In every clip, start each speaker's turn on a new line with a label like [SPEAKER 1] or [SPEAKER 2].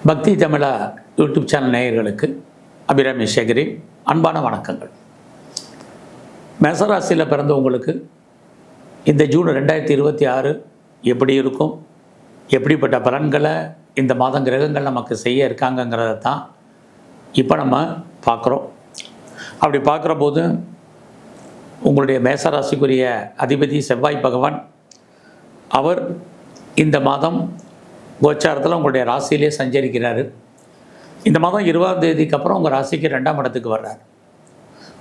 [SPEAKER 1] பக்தி தமிழா YouTube channel நேயர்களுக்கு அபிராமி சேகரின் அன்பான வணக்கங்கள். மேசராசியில் பிறந்தவங்களுக்கு இந்த ஜூன் 2026 எப்படி இருக்கும், எப்படிப்பட்ட பலன்களை இந்த மாதம் கிரகங்கள் நமக்கு செய்ய இருக்காங்கங்கிறத தான் இப்போ நம்ம பார்க்குறோம். அப்படி பார்க்குற போது உங்களுடைய மேசராசிக்குரிய அதிபதி செவ்வாய் பகவான் அவர் இந்த மாதம் கோச்சாரத்தில் உங்களுடைய ராசியிலே சஞ்சரிக்கிறார். இந்த மாதம் 20ஆம் தேதிக்கு அப்புறம் உங்கள் ராசிக்கு 2ஆம் இடத்துக்கு வர்றார்.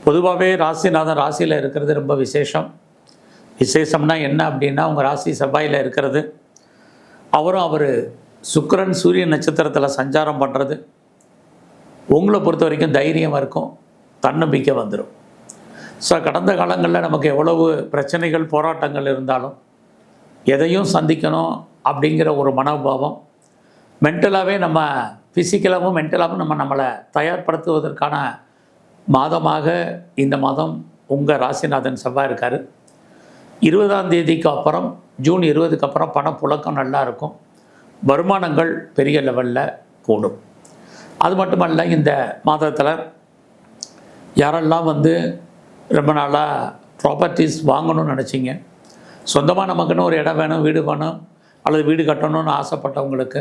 [SPEAKER 1] பொதுவாகவே ராசிநாதன் ராசியில் இருக்கிறது ரொம்ப விசேஷம்னா என்ன அப்படின்னா, உங்கள் ராசி செவ்வாயில் இருக்கிறது, அவர் சுக்கிரன் சூரிய நட்சத்திரத்தில் சஞ்சாரம் பண்ணுறது உங்களை பொறுத்த வரைக்கும் தைரியம் இருக்கும், தன்னம்பிக்கை வந்துடும். ஸோ கடந்த காலங்களில் நமக்கு எவ்வளவு பிரச்சனைகள் போராட்டங்கள் இருந்தாலும் எதையும் சந்திக்கணும் அப்படிங்கிற ஒரு மனோபாவம் மென்டலாகவே நம்ம ஃபிசிக்கலாகவும் மென்டலாகவும் நம்மளை தயார்படுத்துவதற்கான மாதமாக இந்த மாதம் உங்கள் ராசிநாதன் செவ்வாய் இருக்கார். 20ஆம் தேதிக்கு அப்புறம் ஜூன் 20க்கு அப்புறம் பணப்புழக்கம் நல்லா இருக்கும், வருமானங்கள் பெரிய லெவலில் கூடும். அது மட்டுமல்ல, இந்த மாதத்தில் யாரெல்லாம் ரொம்ப நாளாக ப்ராப்பர்ட்டிஸ் வாங்கணும்னு நினச்சிங்க, சொந்தமாக நமக்குன்னு ஒரு இடம் வேணும், வீடு வேணும், அல்லது வீடு கட்டணும்னு ஆசைப்பட்டவங்களுக்கு,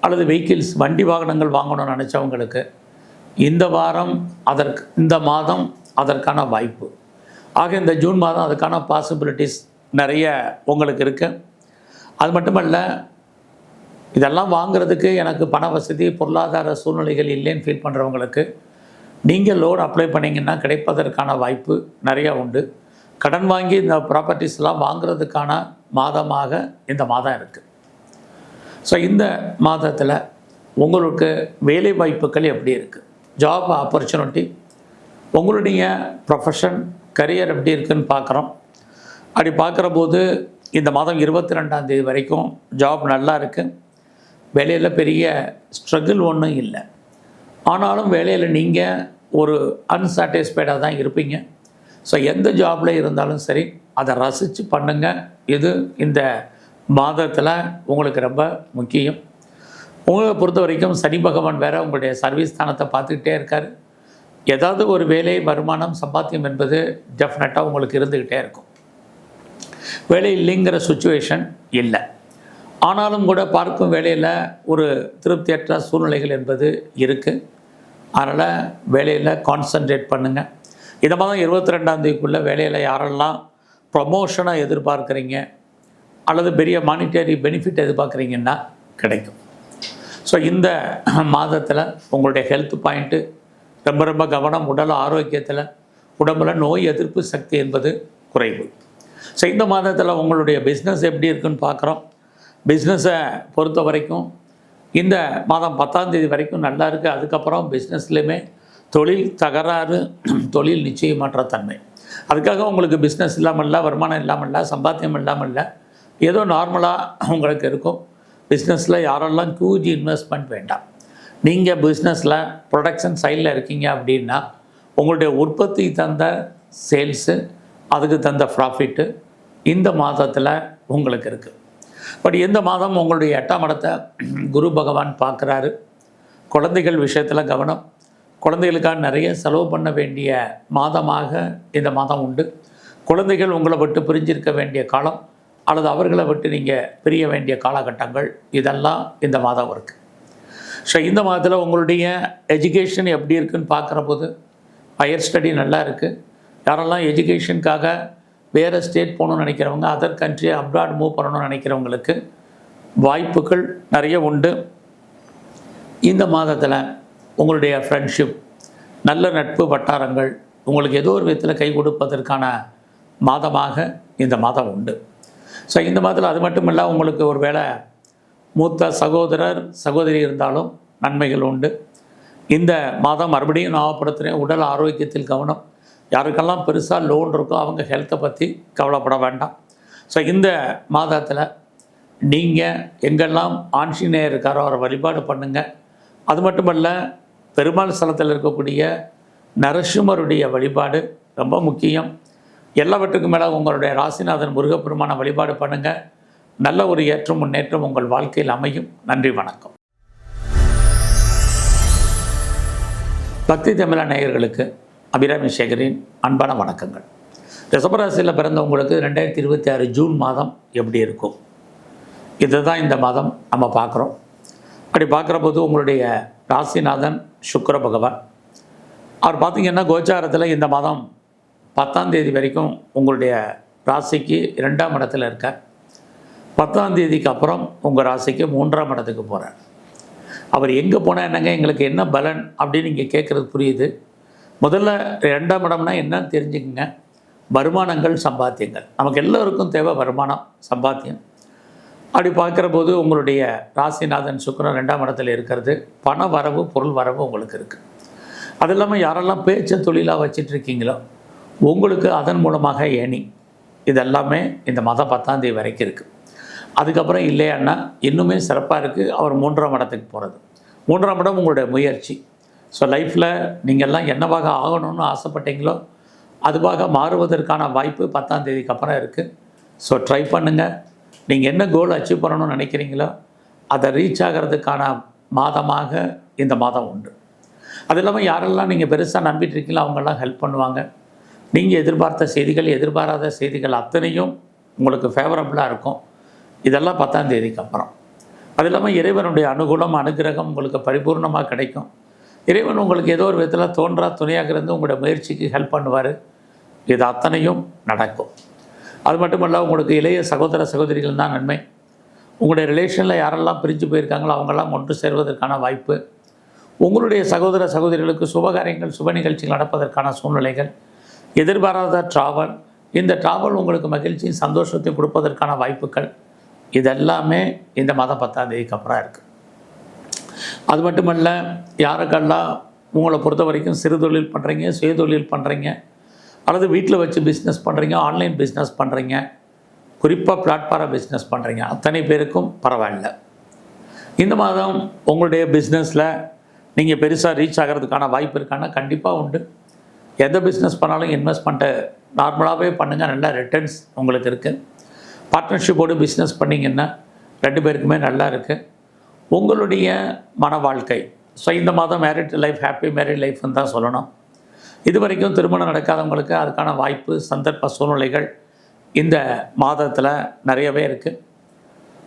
[SPEAKER 1] அல்லது வெஹிக்கிள்ஸ் வண்டி வாகனங்கள் வாங்கணும்னு நினச்சவங்களுக்கு இந்த மாதம் அதற்கான வாய்ப்பு. ஆக இந்த ஜூன் மாதம் அதுக்கான பாசிபிலிட்டிஸ் நிறைய உங்களுக்கு இருக்குது. அது மட்டுமல்ல, இதெல்லாம் வாங்கிறதுக்கு எனக்கு பண வசதி பொருளாதார சூழ்நிலைகள் இல்லைன்னு ஃபீல் பண்ணுறவங்களுக்கு நீங்கள் லோன் அப்ளை பண்ணிங்கன்னா கிடைப்பதற்கான வாய்ப்பு நிறையா உண்டு. கடன் வாங்கி இந்த ப்ராப்பர்ட்டிஸ்லாம் வாங்கிறதுக்கான மாதமாக இந்த மாதம் இருக்குது. ஸோ இந்த மாதத்தில் உங்களுக்கு வேலை வாய்ப்புகள் எப்படி இருக்குது, ஜாப் ஆப்பர்ச்சுனிட்டி, உங்களுடைய ப்ரொஃபஷன் கரியர் எப்படி இருக்குதுன்னு பார்க்குறோம். அப்படி பார்க்குற போது இந்த மாதம் 22ஆம் தேதி வரைக்கும் ஜாப் நல்லா இருக்குது. வேலையில் பெரிய ஸ்ட்ரகிள் ஒன்றும் இல்லை. ஆனாலும் வேலையில் நீங்கள் ஒரு அன்சாட்டிஸ்ஃபைடாக தான் இருப்பீங்க. ஸோ எந்த ஜாபில் இருந்தாலும் சரி அதை ரசித்து பண்ணுங்கள். இது இந்த மாதத்தில் உங்களுக்கு ரொம்ப முக்கியம். உங்களை பொறுத்த வரைக்கும் சனி பகவான் வேறு உங்களுடைய சர்வீஸ் ஸ்தானத்தை பார்த்துக்கிட்டே இருக்கார். ஏதாவது ஒரு வேலை, வருமானம், சம்பாத்தியம் என்பது டெஃபினட்டாக உங்களுக்கு இருந்துக்கிட்டே இருக்கும். வேலை இல்லைங்கிற சுச்சுவேஷன் இல்லை. ஆனாலும் கூட பார்க்கும் வேலையில் ஒரு திருப்தியற்ற சூழ்நிலைகள் என்பது இருக்குது. அதனால் வேலையில் கான்சன்ட்ரேட் பண்ணுங்கள். இந்த மாதம் 22ஆம் தேதிக்குள்ளே வேலையில் யாரெல்லாம் ப்ரமோஷனாக எதிர்பார்க்குறீங்க அல்லது பெரிய மானிட்டரி பெனிஃபிட் எதிர்பார்க்குறீங்கன்னா கிடைக்கும். ஸோ இந்த மாதத்தில் உங்களுடைய ஹெல்த் பாயிண்ட்டு ரொம்ப கவனம். உடல் ஆரோக்கியத்தில், உடம்பில் நோய் எதிர்ப்பு சக்தி என்பது குறைவு. ஸோ இந்த மாதத்தில் உங்களுடைய பிஸ்னஸ் எப்படி இருக்குன்னு பார்க்குறோம். பிஸ்னஸை பொறுத்த வரைக்கும் இந்த மாதம் 10ஆம் தேதி வரைக்கும் நல்லா இருக்குது. அதுக்கப்புறம் பிஸ்னஸ்லேயுமே தொழில் தகராறு, தொழில் நிச்சயமற்ற தன்மை. அதுக்காக உங்களுக்கு பிஸ்னஸ் இல்லாமல் இல்லை, வருமானம் இல்லாமல் இல்லை, சம்பாத்தியம் இல்லாமல் இல்லை, ஏதோ நார்மலாக உங்களுக்கு இருக்கும். பிஸ்னஸில் யாரெல்லாம் ஹியூஜ் இன்வெஸ்ட்மெண்ட் வேண்டாம். நீங்கள் பிஸ்னஸில் ப்ரொடக்ஷன் சைடில் இருக்கீங்க அப்படின்னா உங்களுடைய உற்பத்தி தந்த சேல்ஸு, அதுக்கு தந்த ப்ராஃபிட்டு இந்த மாதத்தில் உங்களுக்கு இருக்குது. பட் இந்த மாதம் உங்களுடைய 8ஆம் இடத்தை குரு பகவான் பார்க்குறாரு. குழந்தைகள் விஷயத்தில் கவனம். குழந்தைகளுக்காக நிறைய செலவு பண்ண வேண்டிய மாதமாக இந்த மாதம் உண்டு. குழந்தைகள் உங்களை விட்டு பிரிஞ்சிருக்க வேண்டிய காலம் அல்லது அவர்களை விட்டு நீங்கள் பிரிய வேண்டிய காலகட்டங்கள் இதெல்லாம் இந்த மாதம் இருக்குது. ஸோ இந்த மாதத்தில் உங்களுடைய எஜுகேஷன் எப்படி இருக்குதுன்னு பார்க்குற போது ஹையர் ஸ்டடி நல்லா இருக்குது. யாரெல்லாம் எஜுகேஷனுக்காக வேறு ஸ்டேட் போகணுன்னு நினைக்கிறவங்க, அதர் கண்ட்ரி அப்ராட் மூவ் பண்ணணும்னு நினைக்கிறவங்களுக்கு வாய்ப்புகள் நிறைய உண்டு. இந்த மாதத்தில் உங்களுடைய ஃப்ரெண்ட்ஷிப், நல்ல நட்பு வட்டாரங்கள் உங்களுக்கு ஏதோ ஒரு விதத்தில் கை கொடுப்பதற்கான மாதமாக இந்த மாதம் உண்டு. ஸோ இந்த மாதத்தில் அது மட்டும் இல்லை, உங்களுக்கு ஒரு வேளை மூத்த சகோதரர் சகோதரி இருந்தாலும் நன்மைகள் உண்டு. இந்த மாதம் மறுபடியும் ஞாபகப்படுத்துகிறேன், உடல் ஆரோக்கியத்தில் கவனம். யாருக்கெல்லாம் பெருசாக லோன் இருக்கோ அவங்க ஹெல்த்தை பற்றி கவலைப்பட வேண்டாம். ஸோ இந்த மாதத்தில் நீங்கள் எங்கெல்லாம் ஆஞ்சநேயர் இருக்காரோ அவரை வழிபாடு பண்ணுங்கள். அது மட்டுமல்ல, பெருமாள் ஸ்தலத்தில் இருக்கக்கூடிய நரசிம்மருடைய வழிபாடு ரொம்ப முக்கியம். எல்லாவற்றுக்கும் மேலே உங்களுடைய ராசிநாதன் முருகப்பெருமான வழிபாடு பண்ணுங்கள். நல்ல ஒரு ஏற்றம் முன்னேற்றம் உங்கள் வாழ்க்கையில் அமையும். நன்றி, வணக்கம். பக்தி தமிழா நேயர்களுக்கு அபிராமி சேகரின் அன்பான வணக்கங்கள். ரிஷபராசியில் பிறந்தவங்களுக்கு 2026 ஜூன் மாதம் எப்படி இருக்கும், இதுதான் இந்த மாதம் நம்ம பார்க்குறோம். அப்படி பார்க்குற போது உங்களுடைய ராசிநாதன் சுக்கிர பகவான், அவர் பார்த்திங்கன்னா கோச்சாரத்தில் இந்த மாதம் 10ஆம் தேதி வரைக்கும் உங்களுடைய ராசிக்கு 2ஆம் இடத்துல இருக்கார். 10ஆம் தேதிக்கு அப்புறம் உங்கள் ராசிக்கு 3ஆம் இடத்துக்கு போகிறார். அவர் எங்கே போனால் என்னங்க, எங்களுக்கு என்ன பலன் அப்படின்னு நீங்கள் கேட்குறது புரியுது. முதல்ல 2ஆம் இடம்னா என்னன்னு தெரிஞ்சுக்கங்க. வருமானங்கள், சம்பாத்தியங்கள். நமக்கு எல்லோருக்கும் தேவை வருமானம், சம்பாத்தியம். அப்படி பார்க்குற போது உங்களுடைய ராசிநாதன் சுக்கிரன் 2ஆம் இடத்துல இருக்கிறது பண வரவு, பொருள் வரவு உங்களுக்கு இருக்குது. அது இல்லாமல் யாரெல்லாம் பேச்சு தொழிலாக வச்சிட்ருக்கீங்களோ உங்களுக்கு அதன் மூலமாக ஏணி, இதெல்லாமே இந்த மாதம் 10ஆம் தேதி வரைக்கும் இருக்குது. அதுக்கப்புறம் இல்லையான்னா இன்னுமே சிறப்பாக இருக்குது. அவர் 3ஆம் இடத்துக்கு போகிறது. 3ஆம் இடம் உங்களுடைய முயற்சி. ஸோ லைஃப்பில் நீங்கள்லாம் என்னவாக ஆகணும்னு ஆசைப்பட்டீங்களோ அதுவாக மாறுவதற்கான வாய்ப்பு 10ஆம் தேதிக்கு அப்புறம் இருக்குது. ஸோ ட்ரை பண்ணுங்கள். நீங்கள் என்ன கோல் அச்சீவ் பண்ணணும்னு நினைக்கிறீங்களோ அதை ரீச் ஆகிறதுக்கான மாதமாக இந்த மாதம் உண்டு. அது இல்லாமல் யாரெல்லாம் நீங்கள் பெருசாக நம்பிட்டுருக்கீங்களோ அவங்கெல்லாம் ஹெல்ப் பண்ணுவாங்க. நீங்கள் எதிர்பார்த்த செய்திகள், எதிர்பாராத செய்திகள் அத்தனையும் உங்களுக்கு ஃபேவரபுளாக இருக்கும். இதெல்லாம் 10ஆம் தேதிக்கு அப்புறம். அது இல்லாமல் இறைவனுடைய அனுகூலம், அனுகிரகம் உங்களுக்கு பரிபூர்ணமாக கிடைக்கும். இறைவன் உங்களுக்கு ஏதோ ஒரு விதத்தில் தோன்றா துணையாக இருந்து உங்களுடைய முயற்சிக்கு ஹெல்ப் பண்ணுவார். இது அத்தனையும் நடக்கும். அது மட்டுமல்ல, உங்களுக்கு இளைய சகோதர சகோதரிகள் தான் நன்மை. உங்களுடைய ரிலேஷனில் யாரெல்லாம் பிரிஞ்சு போயிருக்காங்களோ அவங்கெல்லாம் ஒன்று சேர்வதற்கான வாய்ப்பு. உங்களுடைய சகோதர சகோதரிகளுக்கு சுபகாரியங்கள், சுப நிகழ்ச்சிகள் நடப்பதற்கான சூழ்நிலைகள், எதிர்பாராத ட்ராவல், இந்த ட்ராவல் உங்களுக்கு மகிழ்ச்சியும் சந்தோஷத்தையும் கொடுப்பதற்கான வாய்ப்புகள், இதெல்லாமே இந்த மாதம் 10ஆம் தேதிக்கு அப்புறம் இருக்குது. அது மட்டுமல்ல, யாருக்கெல்லாம் உங்களை பொறுத்த வரைக்கும் சிறு தொழில் பண்ணுறீங்க, சுயதொழில் பண்ணுறீங்க, அல்லது வீட்டில் வச்சு பிஸ்னஸ் பண்ணுறீங்க, ஆன்லைன் பிஸ்னஸ் பண்ணுறீங்க, குறிப்பாக பிளாட்ஃபார்ம் பிஸ்னஸ் பண்ணுறீங்க, அத்தனை பேருக்கும் பரவாயில்ல. இந்த மாதம் உங்களுடைய பிஸ்னஸில் நீங்கள் பெருசாக ரீச் ஆகிறதுக்கான வாய்ப்பு இருக்கான்னா கண்டிப்பாக உண்டு. எந்த பிஸ்னஸ் பண்ணாலும் இன்வெஸ்ட்மெண்ட்டை நார்மலாகவே பண்ணுங்கள், நல்ல ரிட்டர்ன்ஸ் உங்களுக்கு இருக்குது. பார்ட்னர்ஷிப்போடு பிஸ்னஸ் பண்ணிங்கன்னா 2 பேருக்குமே நல்லா இருக்குது. உங்களுடைய மன வாழ்க்கை, ஸோ இந்த மாதம் மேரிட் லைஃப், ஹாப்பி மேரிட் லைஃப்னு தான் சொல்லணும். இது வரைக்கும் திருமணம் நடக்காதவங்களுக்கு அதுக்கான வாய்ப்பு, சந்தர்ப்ப சூழ்நிலைகள் இந்த மாதத்தில் நிறையவே இருக்குது.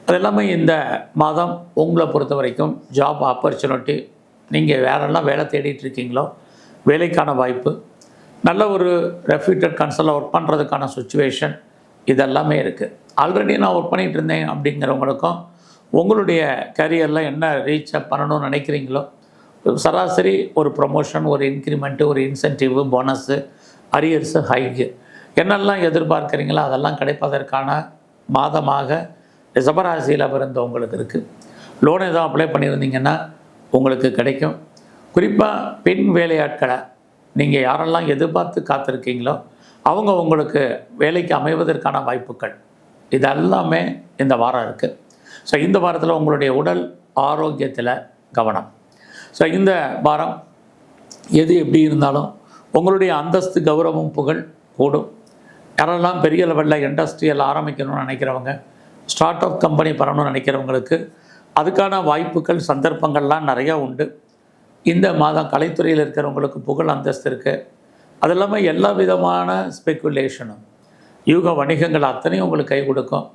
[SPEAKER 1] அது இல்லாமல் இந்த மாதம் உங்களை பொறுத்த வரைக்கும் ஜாப் ஆப்பர்ச்சுனிட்டி, நீங்கள் வேறெல்லாம் வேலை தேடிட்டு இருக்கீங்களோ வேலைக்கான வாய்ப்பு, நல்ல ஒரு ரெப்யூட்டட் கன்சல்ட்டில் ஒர்க் பண்ணுறதுக்கான சுச்சுவேஷன், இதெல்லாமே இருக்குது. ஆல்ரெடி நான் ஒர்க் பண்ணிகிட்டு இருந்தேன் அப்படிங்கிறவங்களுக்கும் உங்களுடைய கரியரில் என்ன ரீச் பண்ணணும்னு நினைக்கிறீங்களோ சராசரி ஒரு ப்ரொமோஷன், ஒரு இன்க்ரிமெண்ட்டு, ஒரு இன்சென்டிவ், போனஸு, அரியர்ஸு, ஹைக்கு என்னெல்லாம் எதிர்பார்க்குறீங்களோ அதெல்லாம் கிடைப்பதற்கான மாதமாக ரிஷபராசியில் பிறந்தவங்களுக்கு இருக்குது. லோன் எதுவும் அப்ளை பண்ணியிருந்தீங்கன்னா உங்களுக்கு கிடைக்கும். குறிப்பாக பெண் வேலையாட்களை நீங்கள் யாரெல்லாம் எதிர்பார்த்து காத்திருக்கீங்களோ அவங்க உங்களுக்கு வேலைக்கு அமைவதற்கான வாய்ப்புகள் இதெல்லாமே இந்த வாரம் இருக்குது. ஸோ இந்த வாரத்தில் உங்களுடைய உடல் ஆரோக்கியத்தில் கவனம். ஸோ இந்த வாரம் எது எப்படி இருந்தாலும் உங்களுடைய அந்தஸ்து, கௌரவம், புகழ் கூடும். யாரெல்லாம் பெரிய லெவலில் இண்டஸ்ட்ரியல் ஆரம்பிக்கணும்னு நினைக்கிறவங்க, ஸ்டார்ட் அப் கம்பெனி பண்ணணும்னு நினைக்கிறவங்களுக்கு அதுக்கான வாய்ப்புகள், சந்தர்ப்பங்கள்லாம் நிறையா உண்டு. இந்த மாதம் கலைத்துறையில் இருக்கிறவங்களுக்கு புகழ், அந்தஸ்து இருக்குது. அது இல்லாமல் எல்லா விதமான ஸ்பெக்குலேஷனும், யூக வணிகங்கள் அத்தனையும் உங்களுக்கு கை கொடுக்கும்.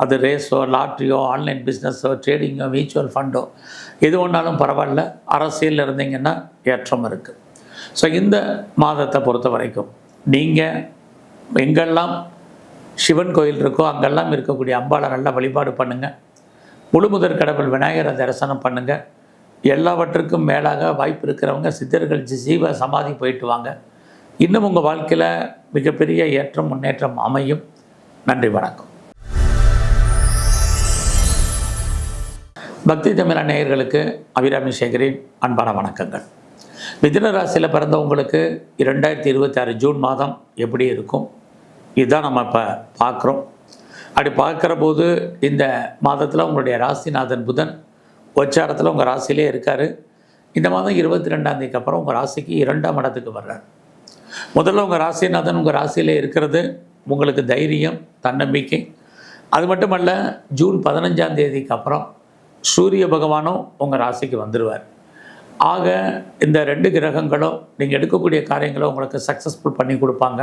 [SPEAKER 1] அது ரேஸோ, லாட்ரியோ, ஆன்லைன் பிஸ்னஸோ, ட்ரேடிங்கோ, மியூச்சுவல் ஃபண்டோ, எது ஒன்றாலும் பரவாயில்ல. அரசியலில் இருந்தீங்கன்னா ஏற்றம் இருக்குது. ஸோ இந்த மாதத்தை பொறுத்த வரைக்கும் நீங்கள் எங்கெல்லாம் சிவன் கோயில் இருக்கோ அங்கெல்லாம் இருக்கக்கூடிய அம்பாளை நல்லா வழிபாடு பண்ணுங்கள். முழுமுதற் கடவுள் விநாயகரை தரிசனம் பண்ணுங்கள். எல்லாவற்றுக்கும் மேலாக வாய்ப்பு இருக்கிறவங்க சித்தர்கள் ஜீவ சமாதி போயிட்டு வாங்க. இன்னும் உங்கள் வாழ்க்கையில் மிகப்பெரிய ஏற்றம், முன்னேற்றம் அமையும். நன்றி, வணக்கம். பக்தி தமிழா நேயர்களுக்கு அபிராமி சேகரின் அன்பான வணக்கங்கள். மிதுன ராசியில் பிறந்தவங்களுக்கு 2026 ஜூன் மாதம் எப்படி இருக்கும், இதுதான் நம்ம இப்போ பார்க்குறோம். அப்படி பார்க்குற போது இந்த மாதத்தில் உங்களுடைய ராசிநாதன் புதன் உச்சாரத்தில் உங்கள் ராசியிலே இருக்கார். இந்த மாதம் 22ஆம் தேதிக்கு அப்புறம் உங்கள் ராசிக்கு 2ஆம் இடத்துக்கு வர்றார். முதல்ல உங்கள் ராசிநாதன் உங்கள் ராசியிலே இருக்கிறது உங்களுக்கு தைரியம், தன்னம்பிக்கை. அது மட்டுமல்ல, ஜூன் 15ஆம் தேதிக்கு அப்புறம் சூரிய பகவானும் உங்கள் ராசிக்கு வந்துடுவார். ஆக இந்த 2 கிரகங்களும் நீங்கள் எடுக்கக்கூடிய காரியங்களை உங்களுக்கு சக்ஸஸ்ஃபுல் பண்ணி கொடுப்பாங்க.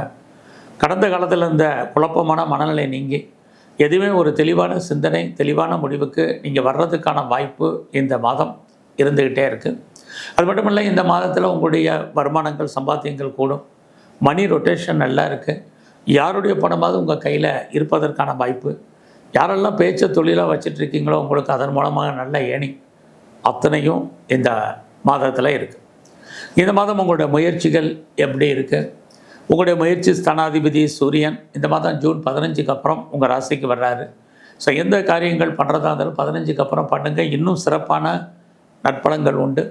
[SPEAKER 1] கடந்த காலத்தில் இந்த குழப்பமான மனநிலை நீங்கி எதுவுமே ஒரு தெளிவான சிந்தனை, தெளிவான முடிவுக்கு நீங்கள் வர்றதுக்கான வாய்ப்பு இந்த மாதம் இருந்துக்கிட்டே இருக்குது. அது மட்டும் இல்லை, இந்த மாதத்தில் உங்களுடைய வருமானங்கள், சம்பாத்தியங்கள் கூடும். மணி ரொட்டேஷன் நல்லா இருக்குது. யாருடைய பணமாவது உங்கள் கையில் இருப்பதற்கான வாய்ப்பு. யாரெல்லாம் பேச்சை தொழிலாக வச்சிட்ருக்கீங்களோ உங்களுக்கு அதன் மூலமாக நல்ல ஏணி அத்தனையும் இந்த மாதத்தில் இருக்குது. இந்த மாதம் உங்களுடைய முயற்சிகள் எப்படி இருக்குது? உங்களுடைய முயற்சி ஸ்தானாதிபதி சூரியன் இந்த மாதம் ஜூன் 15க்கு அப்புறம் உங்கள் ராசிக்கு வர்றாரு. ஸோ எந்த காரியங்கள் பண்ணுறதா இருந்தாலும் 15க்கு அப்புறம் பண்ணுங்கள். இன்னும் சிறப்பான நற்பலங்கள் உண்டு.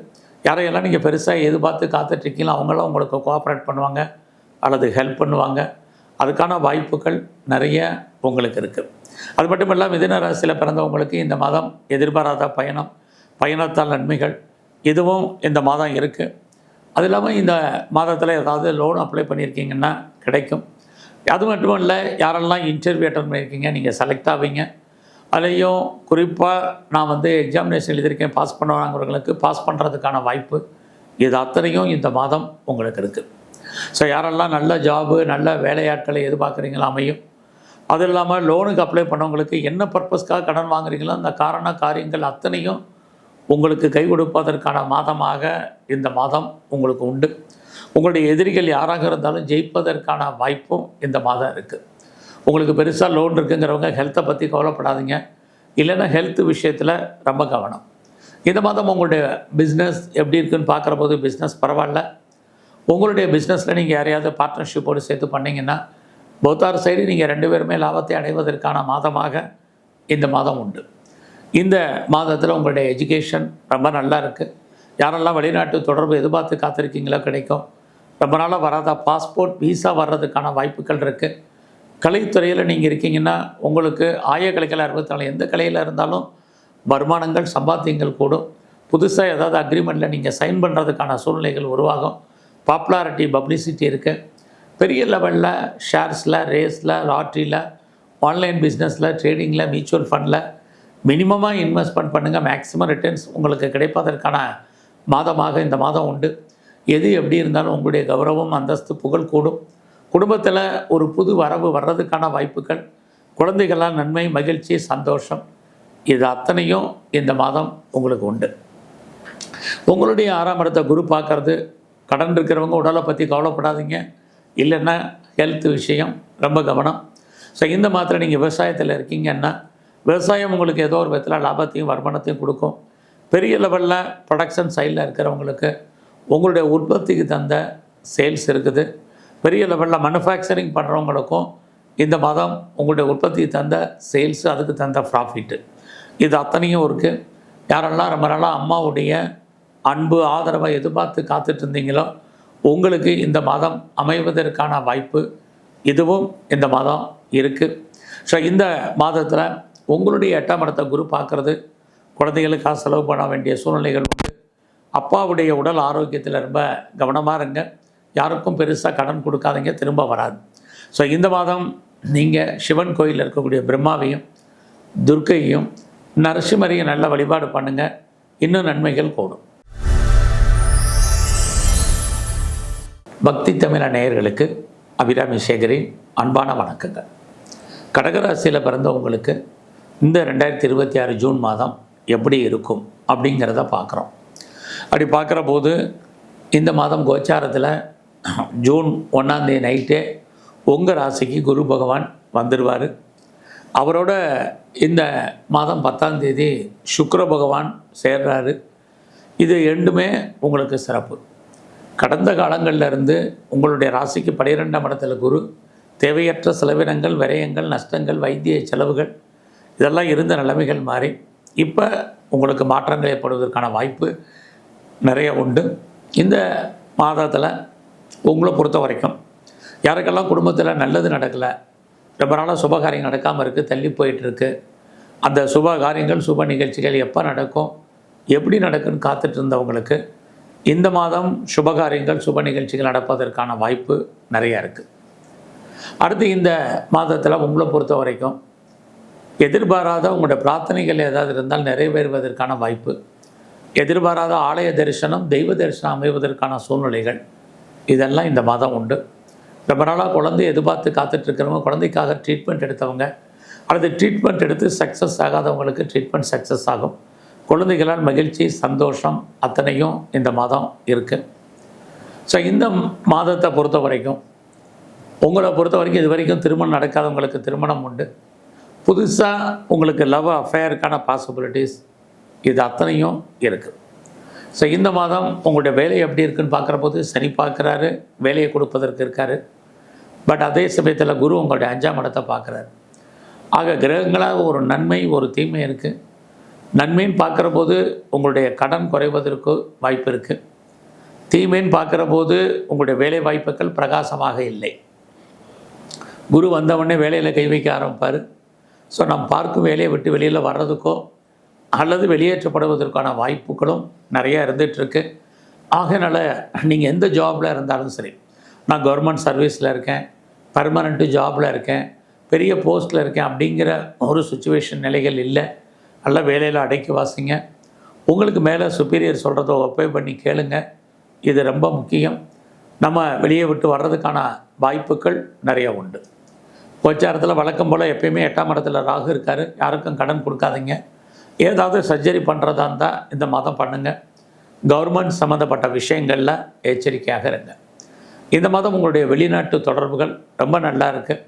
[SPEAKER 1] யாரையெல்லாம் நீங்கள் பெருசாக எதிர்பார்த்து காத்துட்ருக்கீங்களோ அவங்களாம் உங்களுக்கு கோஆப்ரேட் பண்ணுவாங்க அல்லது ஹெல்ப் பண்ணுவாங்க. அதுக்கான வாய்ப்புகள் நிறைய உங்களுக்கு இருக்குது. அது மட்டும் இல்லாமல் மிதுன ராசியில் பிறந்தவங்களுக்கு இந்த மாதம் எதிர்பாராத பயணத்தால் நன்மைகள் இதுவும் இந்த மாதம் இருக்குது. அது இல்லாமல் இந்த மாதத்தில் ஏதாவது லோன் அப்ளை பண்ணியிருக்கீங்கன்னா கிடைக்கும். அது மட்டும் இல்லை, யாரெல்லாம் இன்டர்வியூ அட்டன் பண்ணியிருக்கீங்க நீங்கள் செலக்ட் ஆவீங்க. அதுலேயும் குறிப்பாக நான் எக்ஸாமினேஷன் எழுதியிருக்கேன், பாஸ் பண்ணுவாங்கிறவங்களுக்கு பாஸ் பண்ணுறதுக்கான வாய்ப்பு இது அத்தனையும் இந்த மாதம் உங்களுக்கு இருக்குது. ஸோ யாரெல்லாம் நல்ல ஜாபு, நல்ல வேலையாட்களை எதிர்பார்க்குறீங்களோ அமையும். அது இல்லாமல் லோனுக்கு அப்ளை பண்ணவங்களுக்கு என்ன பர்பஸ்க்காக கடன் வாங்குறீங்களோ அந்த காரியங்கள் அத்தனையும் உங்களுக்கு கை கொடுப்பதற்கான மாதமாக இந்த மாதம் உங்களுக்கு உண்டு. உங்களுடைய எதிரிகள் யாராக இருந்தாலும் ஜெயிப்பதற்கான வாய்ப்பும் இந்த மாதம் இருக்குது. உங்களுக்கு பெருசாக லோன் இருக்குங்கிறவங்க ஹெல்த்தை பற்றி கவலைப்படாதீங்க. இல்லைன்னா ஹெல்த் விஷயத்தில் ரொம்ப கவனம். இந்த மாதம் உங்களுடைய பிஸ்னஸ் எப்படி இருக்குதுன்னு பார்க்குற போது பிஸ்னஸ் பரவாயில்ல. உங்களுடைய பிஸ்னஸில் நீங்கள் யாரையாவது பார்ட்னர்ஷிப்போடு சேர்த்து பண்ணிங்கன்னா போத்தார் சைடு நீங்கள் 2 பேருமே லாபத்தை அடைவதற்கான மாதமாக இந்த மாதம் உண்டு. இந்த மாதத்தில் உங்களுடைய எஜுகேஷன் ரொம்ப நல்லா இருக்குது. யாரெல்லாம் வெளிநாட்டு தொடர்பு எதிர்பார்த்து காத்திருக்கீங்களோ கிடைக்கும். ரொம்ப நாளாக வராத பாஸ்போர்ட், விசா வர்றதுக்கான வாய்ப்புகள் இருக்குது. கலைத்துறையில் நீங்கள் இருக்கீங்கன்னா உங்களுக்கு கலைகள் 64 எந்த கலையில் இருந்தாலும் வருமானங்கள், சம்பாத்தியங்கள் கூடும். புதுசாக ஏதாவது அக்ரிமெண்ட்டில் நீங்கள் சைன் பண்ணுறதுக்கான சூழ்நிலைகள் உருவாகும். பாப்புலாரிட்டி, பப்ளிசிட்டி இருக்குது. பெரிய லெவலில் ஷேர்ஸில், ரேஸில், லாட்ரியில், ஆன்லைன் பிஸ்னஸில், ட்ரேடிங்கில், மியூச்சுவல் ஃபண்டில் மினிமமாக இன்வெஸ்ட்மெண்ட் பண்ணுங்கள். மேக்ஸிமம் ரிட்டர்ன்ஸ் உங்களுக்கு கிடைப்பதற்கான மாதமாக இந்த மாதம் உண்டு. எது எப்படி இருந்தாலும் உங்களுடைய கௌரவம், அந்தஸ்து, புகழ் கூடும். குடும்பத்தில் ஒரு புது வரவு வர்றதுக்கான வாய்ப்புகள், குழந்தைகளால் நன்மை, மகிழ்ச்சி, சந்தோஷம் இது அத்தனையும் இந்த மாதம் உங்களுக்கு உண்டு. உங்களுடைய 6ஆம் இடத்தை குரு பார்க்கறது. கடன் இருக்கிறவங்க உடலை பற்றி கவலைப்படாதீங்க. இல்லைன்னா ஹெல்த் விஷயம் ரொம்ப கவனம். ஸோ இந்த மாதத்தில் நீங்கள் விவசாயத்தில் இருக்கீங்கன்னா விவசாயம் உங்களுக்கு ஏதோ ஒரு விதத்தில் லாபத்தையும் வருமானத்தையும் கொடுக்கும். பெரிய லெவலில் ப்ரொடக்ஷன் சைடில் இருக்கிறவங்களுக்கு உங்களுடைய உற்பத்திக்கு தந்த சேல்ஸ் இருக்குது. பெரிய லெவலில் மேனுஃபேக்சரிங் பண்ணுறவங்களுக்கும் இந்த மாதம் உங்களுடைய உற்பத்திக்கு தந்த சேல்ஸு, அதுக்கு தந்த ப்ராஃபிட்டு இது அத்தனையும் இருக்குது. யாரெல்லாம் ரொம்ப நாளாக அம்மாவுடைய அன்பு, ஆதரவை எதிர்பார்த்து காத்துட்டு இருந்தீங்களோ உங்களுக்கு இந்த மாதம் அமைவதற்கான வாய்ப்பு இதுவும் இந்த மாதம் இருக்குது. ஸோ இந்த மாதத்தில் உங்களுடைய 8ஆம் இடத்தை குரு பார்க்குறது. குழந்தைகளுக்காக செலவு பண்ண வேண்டிய சூழ்நிலைகள் உண்டு. அப்பாவுடைய உடல் ஆரோக்கியத்தில் ரொம்ப கவனமாக இருங்க. யாருக்கும் பெருசாக கடன் கொடுக்காதீங்க, திரும்ப வராது. ஸோ இந்த மாதம் நீங்கள் சிவன் கோயிலில் இருக்கக்கூடிய பிரம்மாவையும் துர்க்கையும் நரசிம்மரையும் நல்ல வழிபாடு பண்ணுங்கள். இன்னும் நன்மைகள் கூடும். பக்தி தமிழ நேயர்களுக்கு அபிராமி சேகரின் அன்பான வணக்கங்கள். கடகராசியில் பிறந்தவங்களுக்கு இந்த 2026 ஜூன் மாதம் எப்படி இருக்கும் அப்படிங்கிறத பார்க்குறோம். அப்படி பார்க்குற போது இந்த மாதம் கோச்சாரத்தில் ஜூன் 1ஆம் தேதி நைட்டே உங்கள் ராசிக்கு குரு பகவான் வந்துடுவார். அவரோட இந்த மாதம் 10ஆம் தேதி சுக்கிர பகவான் சேர்றாரு. இது ரெண்டுமே உங்களுக்கு சிறப்பு. கடந்த காலங்களில் இருந்து உங்களுடைய ராசிக்கு 12ஆம் இடத்துல குரு தேவையற்ற செலவினங்கள், விரயங்கள், நஷ்டங்கள், வைத்திய செலவுகள் இதெல்லாம் இருந்த நிலைமைகள் மாறி இப்போ உங்களுக்கு மாற்றங்கள் ஏற்படுவதற்கான வாய்ப்பு நிறைய உண்டு. இந்த மாதத்தில் உங்களை பொறுத்த வரைக்கும் யாருக்கெல்லாம் குடும்பத்தில் நல்லது நடக்கலை, ரொம்ப நாளாக சுபகாரியம் நடக்காமல் இருக்குது, தள்ளி போயிட்டுருக்கு, அந்த சுப காரியங்கள், சுப நிகழ்ச்சிகள் எப்போ நடக்கும், எப்படி நடக்குன்னு காத்துட்டு இருந்தவங்களுக்கு இந்த மாதம் சுபகாரியங்கள், சுப நிகழ்ச்சிகள் நடப்பதற்கான வாய்ப்பு நிறையா இருக்குது. அடுத்து இந்த மாதத்தில் உங்களை பொறுத்த வரைக்கும் எதிர்பாராத உங்களுடைய பிரார்த்தனைகள் ஏதாவது இருந்தால் நிறைவேறுவதற்கான வாய்ப்பு. எதிர்பாராத ஆலய தரிசனம், தெய்வ தரிசனம் அமைவதற்கான சூழ்நிலைகள் இதெல்லாம் இந்த மாதம் உண்டு. ரொம்ப நாளாக குழந்தை எதிர்பார்த்து காத்துட்ருக்கிறவங்க, குழந்தைக்காக ட்ரீட்மெண்ட் எடுத்தவங்க, அல்லது ட்ரீட்மெண்ட் எடுத்து சக்ஸஸ் ஆகாதவங்களுக்கு ட்ரீட்மெண்ட் சக்ஸஸ் ஆகும். குழந்தைகளால் மகிழ்ச்சி, சந்தோஷம் அத்தனையும் இந்த மாதம் இருக்குது. ஸோ இந்த மாதத்தை பொறுத்த வரைக்கும், உங்களை பொறுத்த வரைக்கும் இது வரைக்கும் திருமணம் நடக்காதவங்களுக்கு திருமணம் உண்டு. புதுசாக உங்களுக்கு லவ் அஃபேருக்கான பாசிபிலிட்டிஸ் இது அத்தனையும் இருக்குது. ஸோ இந்த மாதம் உங்களுடைய வேலை எப்படி இருக்குதுன்னு பார்க்குறபோது சனி பார்க்குறாரு, வேலையை கொடுப்பதற்கு இருக்கார். பட் அதே சமயத்தில் குரு உங்களுடைய 5ஆம் இடத்தை பார்க்குறாரு. ஆக கிரகங்களாக ஒரு நன்மை ஒரு தீமை இருக்குது. நன்மைன்னு பார்க்குற போது உங்களுடைய கடன் குறைவதற்கு வாய்ப்பு இருக்குது. தீமைன்னு பார்க்குற போது உங்களுடைய வேலை வாய்ப்புகள் பிரகாசமாக இல்லை. குரு வந்தவுடனே வேலையில் கை வைக்க ஆரம்பிப்பார். ஸோ நாம் பார்க்கும் வேலையை விட்டு வெளியில் வர்றதுக்கோ அல்லது வெளியேற்றப்படுவதற்கான வாய்ப்புகளும் நிறையா இருந்துகிட்ருக்கு. ஆகையினால நீங்கள் எந்த ஜாபில் இருந்தாலும் சரி, நான் கவர்மெண்ட் சர்வீஸில் இருக்கேன், பர்மனெண்ட்டு ஜாபில் இருக்கேன், பெரிய போஸ்ட்டில் இருக்கேன் அப்படிங்கிற ஒரு சுச்சுவேஷன் நிலைகள் இல்லை. நல்ல வேலையில் அடக்கி வாசிங்க. உங்களுக்கு மேலே சுப்பீரியர் சொல்கிறத ஒப்பே பண்ணி கேளுங்க. இது ரொம்ப முக்கியம். நம்ம வெளியே விட்டு வர்றதுக்கான வாய்ப்புகள் நிறைய உண்டு. கோச்சாரத்தில் வழக்கம் போல் எப்பயுமே 8ஆம் இடத்துல ராகு இருக்கார். யாருக்கும் கடன் கொடுக்காதீங்க. ஏதாவது சர்ஜரி பண்ணுறதா இருந்தால் இந்த மாதம் பண்ணுங்கள். கவர்மெண்ட் சம்மந்தப்பட்ட விஷயங்களில் எச்சரிக்கையாக இருங்க. இந்த மாதம் உங்களுடைய வெளிநாட்டு தொடர்புகள் ரொம்ப நல்லா இருக்குது.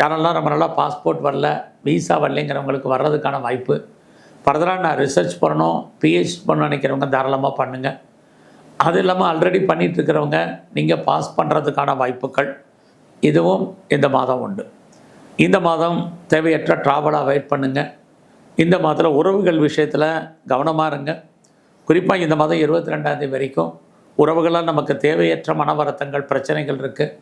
[SPEAKER 1] யாரெல்லாம் ரொம்ப நல்லா பாஸ்போர்ட் வரல, வீசா வரலைங்கிறவங்களுக்கு வர்றதுக்கான வாய்ப்பு. ஃபர்தராக நான் ரிசர்ச் பண்ணணும், பிஹெச்டி பண்ண நினைக்கிறவங்க தாராளமாக பண்ணுங்கள். அது இல்லாமல் ஆல்ரெடி பண்ணிகிட்ருக்கிறவங்க நீங்கள் பாஸ் பண்ணுறதுக்கான வாய்ப்புகள் இதுவும் இந்த மாதம் உண்டு. இந்த மாதம் தேவையற்ற ட்ராவலை அவாய்ட் பண்ணுங்கள். இந்த மாதத்தில் உறவுகள் விஷயத்தில் கவனமாக இருங்க. குறிப்பாக இந்த மாதம் 22ஆம் தேதி வரைக்கும் உறவுகளால் நமக்கு தேவையற்ற மன வருத்தங்கள், பிரச்சனைகள் இருக்குது.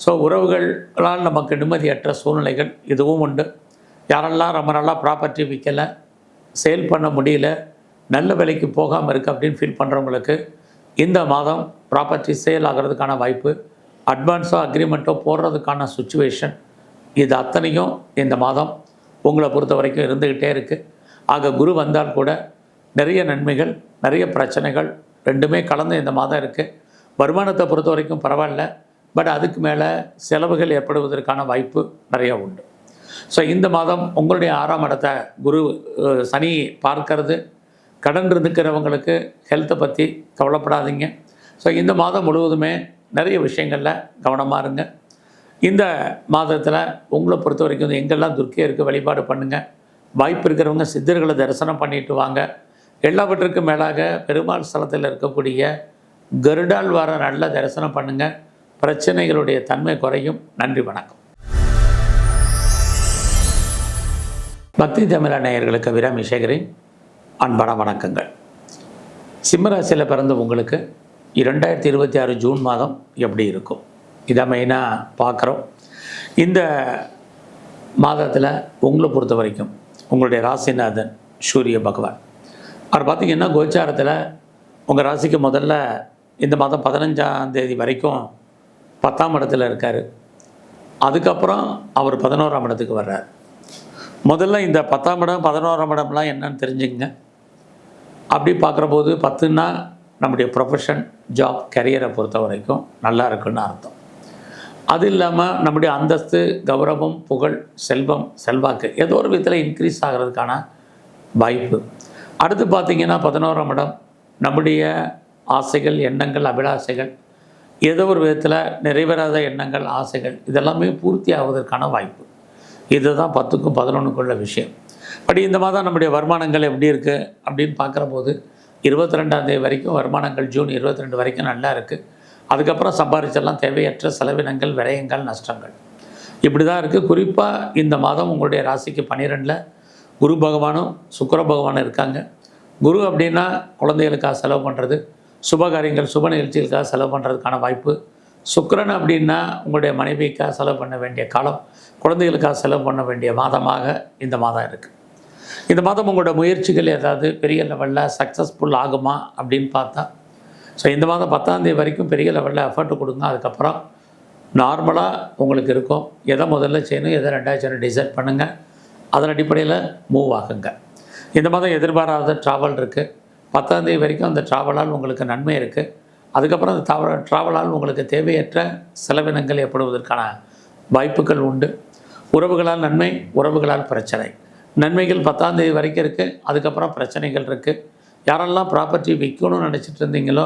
[SPEAKER 1] ஸோ உறவுகளால் நமக்கு நிம்மதியற்ற சூழ்நிலைகள் இதுவும் உண்டு. யாரெல்லாம் ரொம்ப நாளாக ப்ராப்பர்ட்டி விற்கலை, சேல் பண்ண முடியல, நல்ல விலைக்கு போகாமல் இருக்குது அப்படின்னு ஃபீல் பண்ணுறவங்களுக்கு இந்த மாதம் ப்ராப்பர்ட்டி சேல் ஆகிறதுக்கான வாய்ப்பு, அட்வான்ஸோ அக்ரிமெண்ட்டோ போடுறதுக்கான சுச்சுவேஷன் இது அத்தனையும் இந்த மாதம் உங்களை பொறுத்த வரைக்கும் இருந்துக்கிட்டே இருக்குது. ஆக குரு வந்தால் கூட நிறைய நன்மைகள், நிறைய பிரச்சனைகள் ரெண்டுமே கலந்து இந்த மாதம் இருக்குது. வருமானத்தை பொறுத்த வரைக்கும் பரவாயில்ல, பட் அதுக்கு மேலே செலவுகள் ஏற்படுவதற்கான வாய்ப்பு நிறையா உண்டு. ஸோ இந்த மாதம் உங்களுடைய 6ஆம் இடத்தை குரு சனி பார்க்கறது. கடன் இருக்கிறவங்களுக்கு ஹெல்த்தை பற்றி கவலைப்படாதீங்க. ஸோ இந்த மாதம் முழுவதுமே நிறைய விஷயங்களில் கவனமாக இருங்க. இந்த மாதத்தில் உங்களை பொறுத்த வரைக்கும் எங்கெல்லாம் துர்க்கை இருக்குது வழிபாடு பண்ணுங்கள். வாய்ப்பு இருக்கிறவங்க சித்தர்களை தரிசனம் பண்ணிட்டு வாங்க. எல்லாவற்றுக்கும் மேலாக பெருமாள் ஸ்தலத்தில் இருக்கக்கூடிய கருடால் வர நல்ல தரிசனம் பண்ணுங்கள். பிரச்சனைகளுடைய தன்மை குறையும். நன்றி, வணக்கம். பக்தி தமிழ் நேயர்களுக்கு விராமி சேகரின் அன்பான வணக்கங்கள். சிம்மராசியில் பிறந்த உங்களுக்கு 2026 ஜூன் மாதம் எப்படி இருக்கும் இதை மெயினாக பார்க்குறோம். இந்த மாதத்தில் உங்களை பொறுத்த வரைக்கும் உங்களுடைய ராசிநாதன் சூரிய பகவான் அவர் பார்த்திங்கன்னா கோச்சாரத்தில் உங்கள் ராசிக்கு முதல்ல இந்த மாதம் 15ஆம் தேதி வரைக்கும் 10ஆம் இடத்துல இருக்கார். அதுக்கப்புறம் அவர் 11ஆம் இடத்துக்கு வர்றார். முதல்ல இந்த 10ஆம் இடம் 11ஆம் இடம்லாம் என்னன்னு தெரிஞ்சுங்க. அப்படி பார்க்குற போது 10ன்னா நம்முடைய ப்ரொஃபஷன், ஜாப், கரியரை பொறுத்த வரைக்கும் நல்லா இருக்குன்னு அர்த்தம். அது இல்லாமல் நம்முடைய அந்தஸ்து, கௌரவம், புகழ், செல்வம், செல்வாக்கு ஏதோ ஒரு விதத்தில் இன்க்ரீஸ் ஆகிறதுக்கான வாய்ப்பு. அடுத்து பார்த்திங்கன்னா 11ஆம் இடம் நம்முடைய ஆசைகள், எண்ணங்கள், அபிலாஷைகள், ஏதோ ஒரு விதத்தில் நிறைவேறாத எண்ணங்கள், ஆசைகள் இதெல்லாமே பூர்த்தி ஆவதற்கான வாய்ப்பு. இதுதான் 10க்கும் 11க்குள்ள விஷயம். பட் இந்த மாதம் நம்முடைய வருமானங்கள் எப்படி இருக்குது அப்படின்னு பார்க்குற போது 22ஆம் தேதி வரைக்கும் வருமானங்கள், ஜூன் 22 வரைக்கும் நல்லா இருக்குது. அதுக்கப்புறம் சம்பாதிச்செல்லாம் தேவையற்ற செலவினங்கள், விரயங்கள், நஷ்டங்கள் இப்படி தான் இருக்குது. குறிப்பாக இந்த மாதம் உங்களுடைய ராசிக்கு 12ல் குரு பகவானும் சுக்கிர பகவானும் இருக்காங்க. குரு அப்படின்னா குழந்தைகளுக்காக செலவு பண்ணுறது, சுபகாரியங்கள், சுப நிகழ்ச்சிகளுக்காக செலவு பண்ணுறதுக்கான வாய்ப்பு. சுக்கிரன் அப்படின்னா உங்களுடைய மனைவிக்காக செலவு பண்ண வேண்டிய காலம், குழந்தைகளுக்காக செலவு பண்ண வேண்டிய மாதமாக இந்த மாதம் இருக்குது. இந்த மாதம் உங்களோட முயற்சிகள் ஏதாவது பெரிய லெவலில் சக்ஸஸ்ஃபுல் ஆகுமா அப்படின்னு பார்த்தா, ஸோ இந்த மாதம் 10ஆம் தேதி வரைக்கும் பெரிய லெவலில் எஃபர்ட் கொடுங்க. அதுக்கப்புறம் நார்மலாக உங்களுக்கு இருக்கும். எதை முதல்ல செய்யணும், எதை ரெண்டாவது செய்யணும் டிசைட் பண்ணுங்கள். அதன் அடிப்படையில் மூவ் ஆகுங்க. இந்த மாதம் எதிர்பாராத ட்ராவல் இருக்குது. 10ஆம் தேதி வரைக்கும் அந்த ட்ராவலால் உங்களுக்கு நன்மை இருக்குது. அதுக்கப்புறம் அந்த ட்ராவலால் உங்களுக்கு தேவையற்ற செலவினங்கள் ஏற்படுவதற்கான வாய்ப்புகள் உண்டு. உறவுகளால் நன்மை, உறவுகளால் பிரச்சனை. நன்மைகள் 10ஆம் தேதி வரைக்கும் இருக்குது, அதுக்கப்புறம் பிரச்சனைகள் இருக்குது. யாரெல்லாம் ப்ராப்பர்ட்டி விற்கணும்னு நினச்சிட்டு இருந்தீங்களோ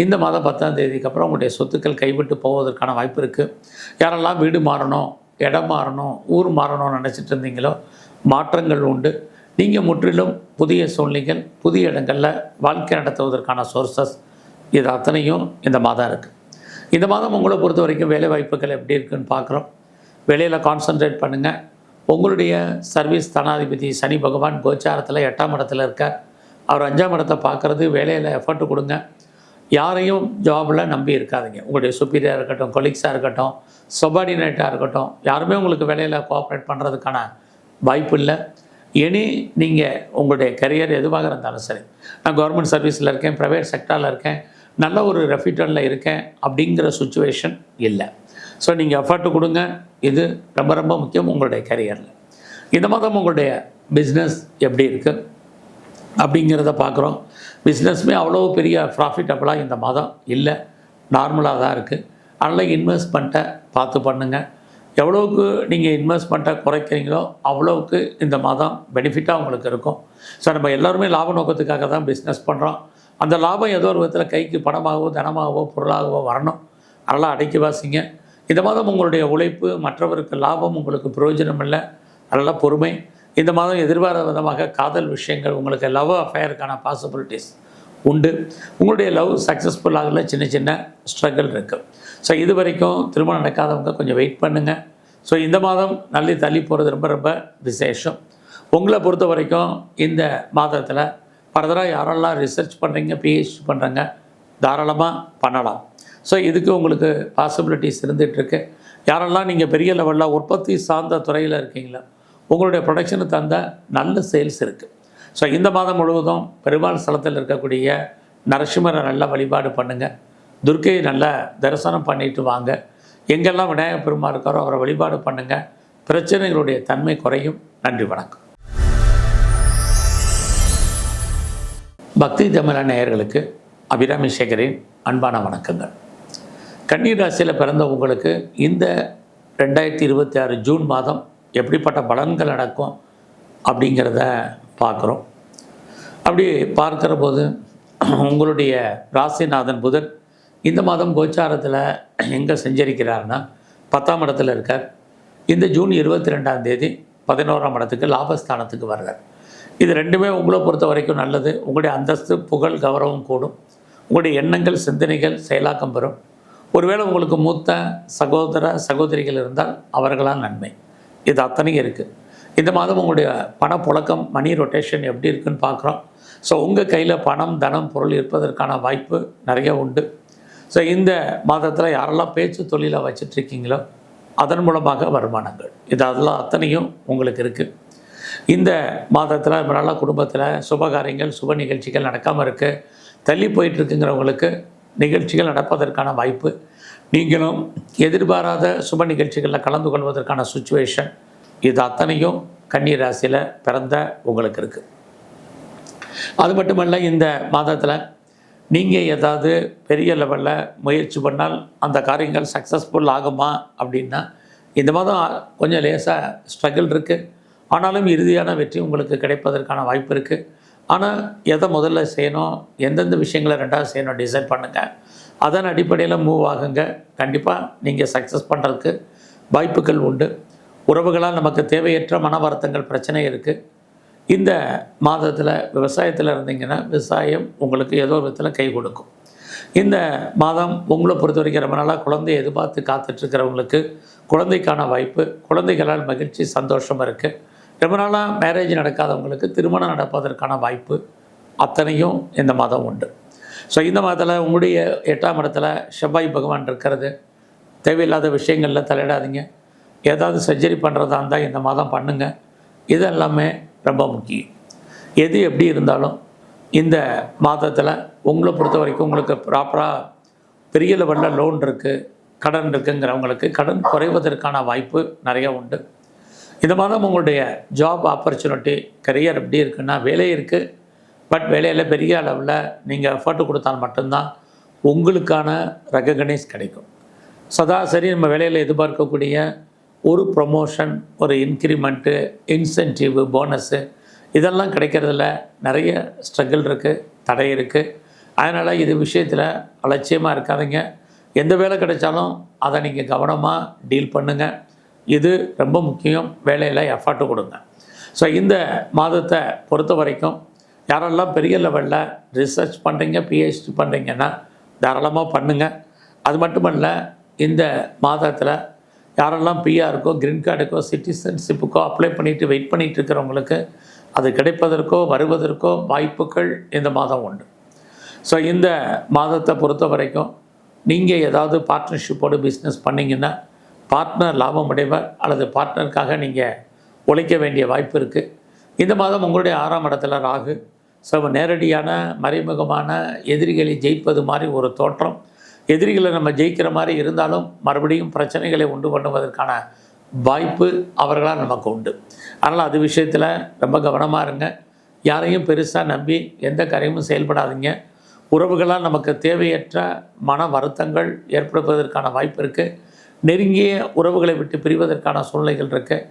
[SPEAKER 1] இந்த மாதம் 10ஆம் தேதிக்கு அப்புறம் உங்களுடைய சொத்துக்கள் கைவிட்டு போவதற்கான வாய்ப்பு இருக்குது. யாரெல்லாம் வீடு மாறணும், இடம் மாறணும், ஊர் மாறணும்னு நினச்சிட்டு இருந்தீங்களோ மாற்றங்கள் உண்டு. நீங்கள் முற்றிலும் புதிய சூழ்நிலைகள், புதிய இடங்களில் வாழ்க்கை நடத்துவதற்கான சோர்சஸ் இது அத்தனையும் இந்த மாதம் இருக்குது. இந்த மாதம் உங்களை பொறுத்த வரைக்கும் வேலை வாய்ப்புகள் எப்படி இருக்குதுன்னு பார்க்குறோம். வேலையில் கான்சன்ட்ரேட் பண்ணுங்கள். உங்களுடைய சர்வீஸ் தனாதிபதி சனி பகவான் கோச்சாரத்தில் 8ஆம் இடத்துல இருக்கார். அவர் 5ஆம் இடத்தை பார்க்குறது. வேலையில் எஃபர்ட் கொடுங்க. யாரையும் ஜாபில் நம்பி இருக்காதிங்க. உங்களுடைய சுப்பீரியராக இருக்கட்டும், கொலீக்ஸாக இருக்கட்டும், சபார்டினேட்டாக இருக்கட்டும், யாருமே உங்களுக்கு வேலையில் கோஆப்ரேட் பண்ணுறதுக்கான வாய்ப்பு இல்லை. இனி நீங்கள் உங்களுடைய கரியர் எதுவாக இருந்தாலும் சரி, நான் கவர்மெண்ட் சர்வீஸில் இருக்கேன், ப்ரைவேட் செக்டாரில் இருக்கேன், நல்ல ஒரு ரெஃப்யூட்டரில் இருக்கேன் அப்படிங்கிற சுச்சுவேஷன் இல்லை. ஸோ நீங்கள் எஃபர்ட் கொடுங்க. இது ரொம்ப ரொம்ப முக்கியம் உங்களுடைய கரியரில். இந்த மாதம் உங்களுடைய பிஸ்னஸ் எப்படி இருக்குது அப்படிங்கிறத பார்க்குறோம். பிஸ்னஸுமே அவ்வளோ பெரிய ப்ராஃபிட்டபுளாக இந்த மாதம் இல்லை, நார்மலாக தான் இருக்குது. அதனால் இன்வெஸ்ட்மெண்ட்டை பார்த்து பண்ணுங்கள். எவ்வளோவுக்கு நீங்கள் இன்வெஸ்ட்மெண்ட்டை குறைக்கிறீங்களோ அவ்வளோவுக்கு இந்த மாதம் பெனிஃபிட்டாக உங்களுக்கு இருக்கும். ஸோ நம்ம எல்லாருமே லாப நோக்கத்துக்காக தான் பிஸ்னஸ் பண்ணுறோம். அந்த லாபம் ஏதோ ஒரு விதத்தில் கைக்கு பணமாகவோ தனமாகவோ பொருளாகவோ வரணும். அதெல்லாம் அடக்கி வாசிங்க. இந்த மாதம் உங்களுடைய உழைப்பு மற்றவருக்கு லாபம் உங்களுக்கு பிரயோஜனம் இல்லை. அதெல்லாம் பொறுமை. இந்த மாதம் எதிர்பாராத விதமாக காதல் விஷயங்கள், உங்களுக்கு லவ் அஃபேருக்கான பாசிபிலிட்டிஸ் உண்டு. உங்களுடைய லவ் சக்ஸஸ்ஃபுல் ஆகல, சின்ன சின்ன ஸ்ட்ரகிள் இருக்குது. ஸோ இது வரைக்கும் திருமணம் நடக்காதவங்க கொஞ்சம் வெயிட் பண்ணுங்கள். ஸோ இந்த மாதம் தள்ளி போகிறது ரொம்ப ரொம்ப விசேஷம். உங்களை பொறுத்த வரைக்கும் இந்த மாதத்தில் ஃபர்தராக யாரெல்லாம் ரிசர்ச் பண்ணுறீங்க, பிஹெச்டி பண்ணுறங்க, தாராளமாக பண்ணலாம். ஸோ இதுக்கு உங்களுக்கு பாசிபிலிட்டிஸ் இருந்துகிட்ருக்கு. யாரெல்லாம் நீங்கள் பெரிய லெவலில் உற்பத்தி சார்ந்த துறையில் இருக்கீங்களோ உங்களுடைய ப்ரொடக்ஷனுக்கு தந்த நல்ல சேல்ஸ் இருக்குது. ஸோ இந்த மாதம் முழுவதும் பெருமாள் ஸ்தலத்தில் இருக்கக்கூடிய நரசிம்மரை நல்லா வழிபாடு பண்ணுங்கள். துர்க்கையை நல்லா தரிசனம் பண்ணிட்டு வாங்க. எங்கெல்லாம் விநாயகர் பெருமாள் இருக்காரோ அவரை வழிபாடு பண்ணுங்கள். பிரச்சனைகளுடைய தன்மை குறையும். நன்றி, வணக்கம். பக்தி தமிழ நேயர்களுக்கு அபிராமி சேகரின் அன்பான வணக்கங்கள். கன்னி ராசியில் பிறந்த உங்களுக்கு இந்த 2026 ஜூன் மாதம் எப்படிப்பட்ட பலன்கள் நடக்கும் அப்படிங்கிறத பார்க்குறோம். அப்படி பார்க்குற போது உங்களுடைய ராசிநாதன் புதன் இந்த மாதம் கோச்சாரத்தில் எங்கே செஞ்சரிக்கிறார்னா 10ஆம் இடத்துல இருக்கார். இந்த ஜூன் 22ஆம் தேதி 11ஆம் இடத்துக்கு லாபஸ்தானத்துக்கு வர்றார். இது ரெண்டுமே உங்களை பொறுத்த வரைக்கும் நல்லது. உங்களுடைய அந்தஸ்து, புகழ், கௌரவம் கூடும். உங்களுடைய எண்ணங்கள், சிந்தனைகள் செயலாக்கம் பெறும். ஒருவேளை உங்களுக்கு மூத்த சகோதர சகோதரிகள் இருந்தால் அவர்களால் நன்மை. இது அத்தனையும் இருக்குது. இந்த மாதம் உங்களுடைய பணப்புழக்கம், மணி ரொட்டேஷன் எப்படி இருக்குதுன்னு பார்க்குறோம். ஸோ உங்கள் கையில் பணம், தனம், பொருள் இருப்பதற்கான வாய்ப்பு நிறைய உண்டு. ஸோ இந்த மாதத்தில் யாரெல்லாம் பேச்சு தொழிலை வச்சிட்ருக்கீங்களோ அதன் மூலமாக வருமானங்கள், இது அதெல்லாம் அத்தனையும் உங்களுக்கு இருக்குது. இந்த மாதத்தில் நல்லா குடும்பத்தில் சுபகாரியங்கள், சுப நிகழ்ச்சிகள் நடக்காமல் இருக்குது, தள்ளி போயிட்டுருக்குங்கிறவங்களுக்கு நிகழ்ச்சிகள் நடப்பதற்கான வாய்ப்பு. நீங்களும் எதிர்பாராத சுப நிகழ்ச்சிகளில் கலந்து கொள்வதற்கான சுச்சுவேஷன், இது அத்தனையும் கன்னி ராசியில் பிறந்த உங்களுக்கு இருக்குது. அது மட்டுமல்ல, இந்த மாதத்தில் நீங்கள் ஏதாவது பெரிய லெவலில் முயற்சி பண்ணால் அந்த காரியங்கள் சக்ஸஸ்ஃபுல் ஆகுமா அப்படின்னா இந்த மாதம் கொஞ்சம் லேசாக ஸ்ட்ரகிள் இருக்குது. ஆனாலும் இறுதியான வெற்றி உங்களுக்கு கிடைப்பதற்கான வாய்ப்பு இருக்குது. ஆனால் எதை முதல்ல செய்யணும், எந்தெந்த விஷயங்களை ரெண்டாவது செய்யணும் டிசைட் பண்ணுங்கள். அதன் அடிப்படையில் மூவ் ஆகுங்க. கண்டிப்பாக நீங்கள் சக்ஸஸ் பண்ணுறதுக்கு வாய்ப்புகள் உண்டு. உறவுகளால் நமக்கு தேவையற்ற மன வருத்தங்கள், பிரச்சனை இருக்குது. இந்த மாதத்தில் விவசாயத்தில் இருந்தீங்கன்னா விவசாயம் உங்களுக்கு ஏதோ ஒரு விதத்தில் கை கொடுக்கும். இந்த மாதம் உங்களை பொறுத்த வரைக்கும் ரொம்ப நாளாக குழந்தையை எதிர்பார்த்து காத்துட்ருக்கிறவங்களுக்கு குழந்தைக்கான வாய்ப்பு, குழந்தைகளால் மகிழ்ச்சி, சந்தோஷம் இருக்குது. ரொம்ப நாளாக மேரேஜ் நடக்காதவங்களுக்கு திருமணம் நடப்பதற்கான வாய்ப்பு அத்தனையும் இந்த மாதம் உண்டு. ஸோ இந்த மாதத்தில் உங்களுடைய 8ஆம் இடத்துல செவ்வாய் பகவான் இருக்கிறது. தேவையில்லாத விஷயங்களில் தலையிடாதீங்க. ஏதாவது சர்ஜரி பண்ணுறதா இருந்தால் இந்த மாதம் பண்ணுங்கள். இது எல்லாமே ரொம்ப முக்கியம். எது எப்படி இருந்தாலும் இந்த மாதத்தில் உங்களை பொறுத்த வரைக்கும் உங்களுக்கு ப்ராப்பராக பெரிய லெவலில் லோன் இருக்குது, கடன் இருக்குங்கிறவங்களுக்கு கடன் குறைவதற்கான வாய்ப்பு நிறையா உண்டு. இந்த மாதம் உங்களுடைய ஜாப் ஆப்பர்ச்சுனிட்டி, கரியர் எப்படி இருக்குன்னா வேலை இருக்குது, பட் வேலையில் பெரிய அளவில் நீங்கள் எஃபர்ட் கொடுத்தால் மட்டும்தான் உங்களுக்கான ரெகக்னைஸ் கிடைக்கும். சராசரி நம்ம வேலையில் எதிர்பார்க்கக்கூடிய ஒரு ப்ரொமோஷன், ஒரு இன்க்ரிமெண்ட்டு, இன்சென்டிவ், போனஸ்ஸு இதெல்லாம் கிடைக்கிறதுல நிறைய ஸ்ட்ரகிள் இருக்குது, தடை இருக்குது. அதனால் இது விஷயத்தில் அலட்சியமாக இருக்காதீங்க. எந்த வேலை கிடைச்சாலும் அதை நீங்கள் கவனமாக டீல் பண்ணுங்கள். இது ரொம்ப முக்கியம். வேலையில் எஃபர்ட் கொடுங்க. ஸோ இந்த மாதத்தை பொறுத்த வரைக்கும் யாரெல்லாம் பெரிய லெவலில் ரிசர்ச் பண்ணுறீங்க, பிஹெச்டி பண்ணுறீங்கன்னா தாராளமாக பண்ணுங்கள். அது மட்டுமல்ல, இந்த மாதத்தில் யாரெல்லாம் பிஆருக்கோ, க்ரீன் கார்டுக்கோ, சிட்டிசன்ஷிப்புக்கோ அப்ளை பண்ணிவிட்டு வெயிட் பண்ணிகிட்டு இருக்கிறவங்களுக்கு அது கிடைப்பதற்கோ வருவதற்கோ வாய்ப்புகள் இந்த மாதம் உண்டு. ஸோ இந்த மாதத்தை பொறுத்த வரைக்கும் நீங்கள் ஏதாவது பார்ட்னர்ஷிப்போடு பிஸ்னஸ் பண்ணிங்கன்னா பார்ட்னர் லாபம் அடைவர் அல்லது பார்ட்னருக்காக நீங்கள் உழைக்க வேண்டிய வாய்ப்பு இருக்குது. இந்த மாதம் உங்களுடைய 6ஆம் இடத்துல ராகு. ஸோ நேரடியான மறைமுகமான எதிரிகளை ஜெயிப்பது மாதிரி ஒரு தோற்றம். எதிரிகளை நம்ம ஜெயிக்கிற மாதிரி இருந்தாலும் மறுபடியும் பிரச்சனைகளை உண்டு பண்ணுவதற்கான வாய்ப்பு அவர்களால் நமக்கு உண்டு. அதனால் அது விஷயத்தில் ரொம்ப கவனமாக இருங்க. யாரையும் பெருசாக நம்பி எந்த காரியமும் செயல்படாதீங்க. உறவுகளால் நமக்கு தேவையற்ற மன வருத்தங்கள் ஏற்படுவதற்கான வாய்ப்பு இருக்குது. நெருங்கிய உறவுகளை விட்டு பிரிவதற்கான சூழ்நிலைகள் இருக்குது.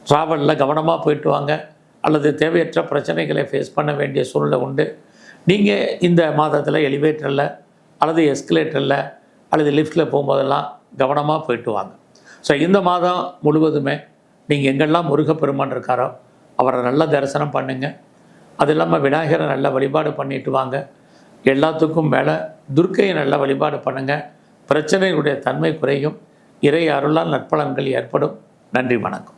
[SPEAKER 1] ட்ராவலில் கவனமாக போயிட்டு வாங்க, அல்லது தேவையற்ற பிரச்சனைகளை ஃபேஸ் பண்ண வேண்டிய சூழ்நிலை உண்டு. நீங்கள் இந்த மாதத்தில் எலிவேட்டரில் அல்லது எஸ்கலேட்டரில் அல்லது லிஃப்ட்டில் போகும்போதெல்லாம் கவனமாக போயிட்டு வாங்க. ஸோ இந்த மாதம் முழுவதுமே நீங்கள் எங்கெல்லாம் முருகப்பெருமான் இருக்காரோ அவரை நல்லா தரிசனம் பண்ணுங்கள். அது இல்லாமல் விநாயகரை நல்ல வழிபாடு பண்ணிட்டு வாங்க. எல்லாத்துக்கும் மேலே துர்க்கையை நல்ல வழிபாடு பண்ணுங்கள். பிரச்சனைகளுடைய தன்மை குறையும். இறை அருளால் நற்பலன்கள் ஏற்படும். நன்றி, வணக்கம்.